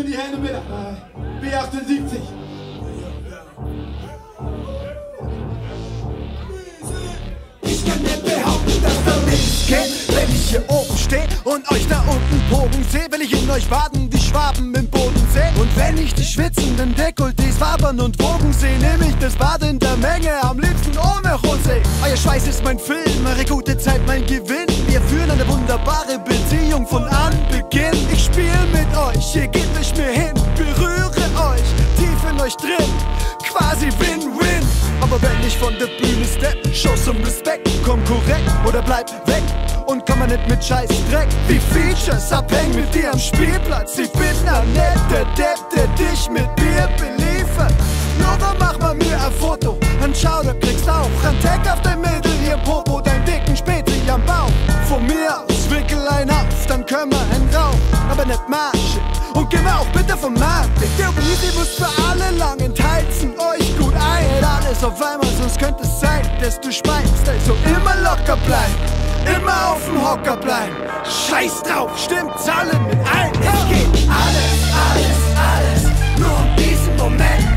in die Hände mit B78. Ich kann nicht behaupten, dass da nichts geht. Wenn ich hier oben steh und euch da unten pogen seh, will ich in euch baden wie Schwaben im Bodensee. Und wenn ich die schwitzenden Dekolletés wabern und wogen seh, nehm ich das Bad in der Menge, am liebsten ohne Rosé. Euer Schweiß ist mein Film, eure gute Zeit mein Gewinn. Wir führen eine wunderbare Beziehung von Anbeginn. Ich spiel mit euch, ihr gebt mich mir hin, berühre euch, tief in euch drin, quasi Win-Win. Aber wenn ich von der Bühne step, show some Respekt, komm korrekt oder bleib weg und komm mal nicht mit scheiß Dreck. Wie Features, abhäng mit dir am Spielplatz. Ich bin nicht der Depp, der dich mit Bier beliefert. Nur dann mach mal mir ein Foto, ein Schau, da kriegst auch ein Tag auf dein Mädel, ihr Popo, dein dicken Späti am Bauch. Von mir aus wickel ein auf, dann können wir einen Rauch, aber nicht Marsche. Und geh mir auch bitte vom Markt. Der Easy muss für alle lang entheizen, euch gut ein. Alles auf einmal, sonst könnte es sein, dass du speichst. Also immer locker bleiben, immer auf dem Hocker bleiben. Scheiß drauf, stimmt's alle mit ein. Es geht alles, nur um diesen Moment.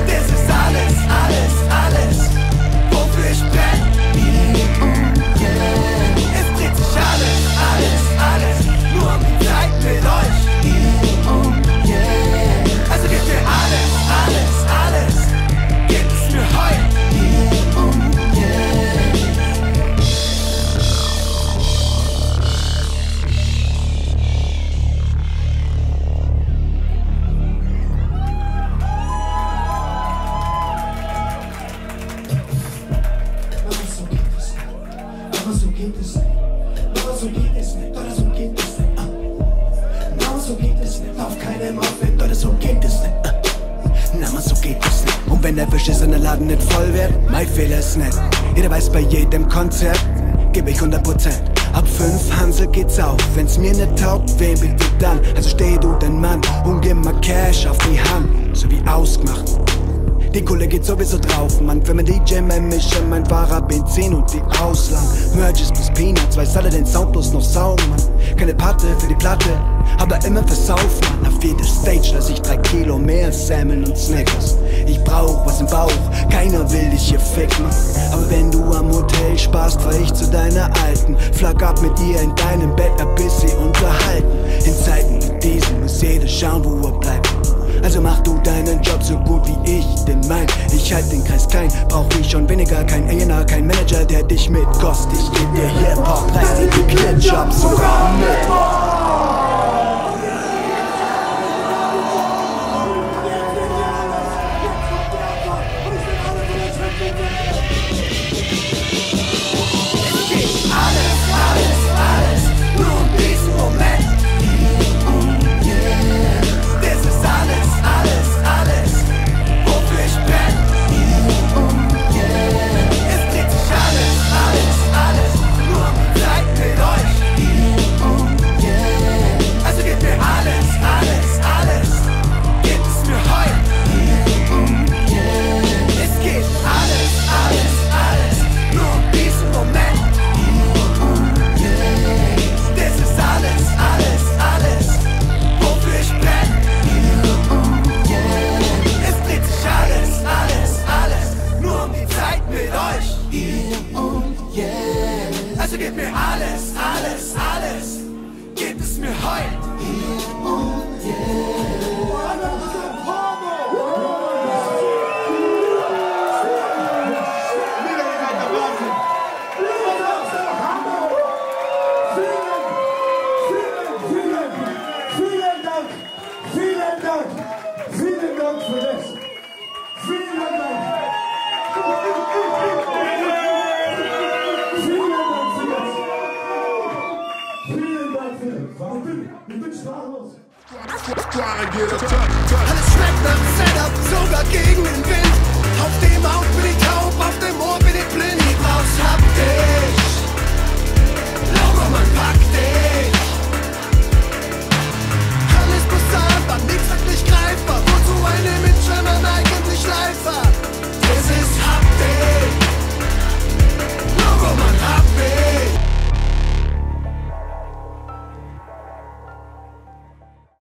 Das ist alles, wofür ich brenn. Es dreht sich alles, nur um die Zeit mit euch. Also gebt mir alles, gebt es mir heute. Aber so geht es nicht, oder so geht es nicht. Na, so geht es nicht, auf keinem Aufwind, oder so geht es nicht. Na, man, so geht es nicht. Und wenn der Wisch ist und der Laden nicht voll wird, mein Fehler ist nicht. Jeder weiß, bei jedem Konzert gebe ich 100%. Ab 5 Hansel geht's auf, wenn's mir nicht taugt, wen bitte dann? Also steh du dein Mann und gib mal Cash auf die Hand, so wie ausgemacht. Die Kohle geht sowieso drauf, Mann. Für mein DJ, mein Mischer, mein Fahrer, Benzin und die Ausland. Merges bis Peanuts, weiß alle den Sound bloß noch saugen, Mann. Keine Patte für die Platte, aber immer versaufen, Mann. Auf jeder Stage lass ich 3 Kilo mehr Semmeln und Snickers. Ich brauch was im Bauch, keiner will dich hier ficken. Aber wenn du am Hotel sparst, fahr ich zu deiner Alten. Flag ab mit ihr in deinem Bett, ein bisschen unterhalten. In Zeiten wie diesen muss jeder schauen, wo er bleibt. Also mach du deinen Job so gut wie ich den mein. Ich halt den Kreis klein, brauch ich schon weniger. Kein A&R, kein Manager, der dich mit kostet. Ich geb dir Hip-Hop, reiß dir die Klitsch ab, sogar mit. Alles, nur um diesen Moment. Das ist alles, wofür ich brenn. Es dreht sich alles, nur um die Zeit mit euch. Also gebt mir alles, gebt es mir heute. Es geht alles, nur um diesen Moment. Das ist alles, wofür ich brenn. Es dreht sich alles, nur um die Zeit mit euch. Also gebt mir alles, gebt es mir heute. Vielen Dank für das. Vielen Dank. Ich bin sprachlos. Alles schmeckt nach Setup, sogar gegen den Wind. Auf dem Auge bin ich taub, auf dem Ohr bin ich blind. Ich brauch's Update.